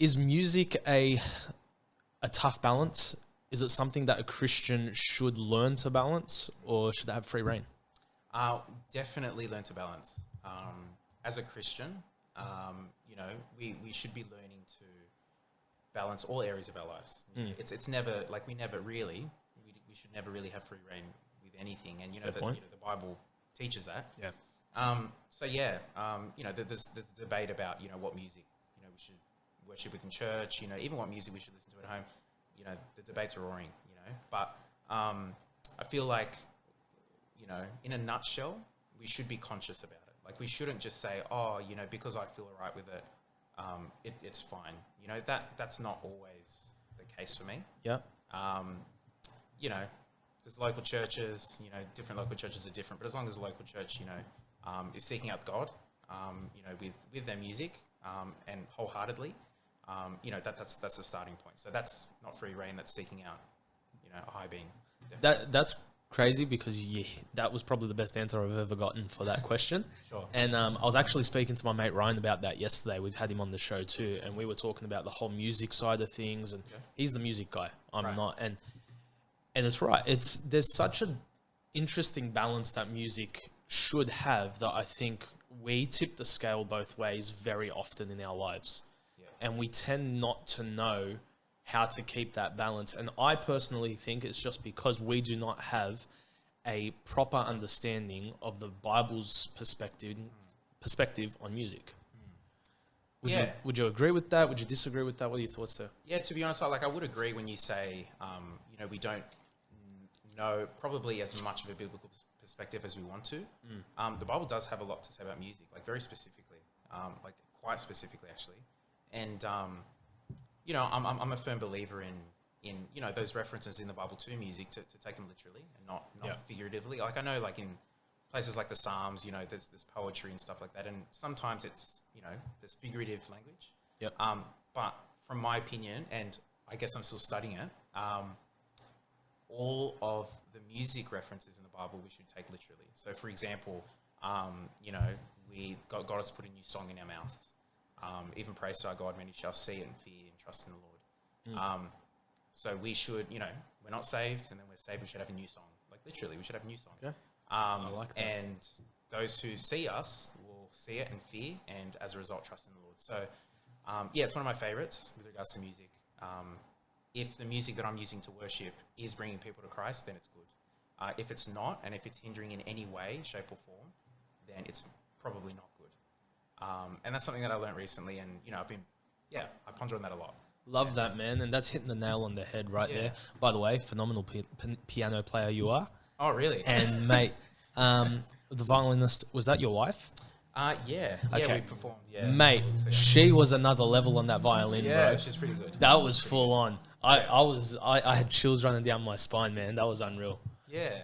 Is music a tough balance? Is it something that a Christian should learn to balance, or should they have free reign? Definitely learn to balance. As a Christian, we should be learning to balance all areas of our lives. It's never like we should never really have free reign with anything, and the Bible teaches that. Yeah. There's debate about what music we should worship with in church. Even what music we should listen to at home. The debates are roaring. But I feel like in a nutshell, we should be conscious about it. Like we shouldn't just say, because I feel all right with it, it's fine. That's not always the case for me. Yeah. There's local churches, different local churches are different, but as long as the local church, is seeking out God, with their music, and wholeheartedly, that's the starting point. So that's not free reign, that's seeking out, a high being. That's crazy, because that was probably the best answer I've ever gotten for that question. Sure. And I was actually speaking to my mate Ryan about that yesterday. We've had him on the show too, and we were talking about the whole music side of things, and he's the music guy. I'm not, and it's right. There's such an interesting balance that music should have that I think we tip the scale both ways very often in our lives. Yeah. And we tend not to know how to keep that balance. And I personally think it's just because we do not have a proper understanding of the Bible's perspective on music. Would you agree with that? Would you disagree with that? What are your thoughts there? Yeah, to be honest, I would agree when you say, we don't know probably as much of a biblical perspective as we want to. The Bible does have a lot to say about music, like very specifically, like quite specifically actually. And, I'm a firm believer in those references in the Bible to music to take them literally and not figuratively. Like I know like in places like the Psalms, there's poetry and stuff like that. And sometimes it's, there's figurative language. Yep. But from my opinion, and I guess I'm still studying it, all of the music references in the Bible we should take literally. So, for example, God has put a new song in our mouths. Even praise to our God, many shall see it and fear and trust in the Lord. So we should, we're not saved, and then we're saved. We should have a new song. Like literally, we should have a new song. Okay. I like that. And those who see us will see it and fear, and as a result, trust in the Lord. So, it's one of my favorites with regards to music. If the music that I'm using to worship is bringing people to Christ, then it's good. If it's not, and if it's hindering in any way, shape or form, then it's probably not good. And that's something that I learned recently, and I ponder on that a lot. Love that, man, and that's hitting the nail on the head right there. By the way, phenomenal piano player you are. Oh, really? And mate, the violinist, was that your wife? Yeah. Okay. Yeah, we performed. Yeah, mate, she was another level on that violin, bro. Yeah, she's pretty good. That was full on. I had chills running down my spine, man. That was unreal. Yeah.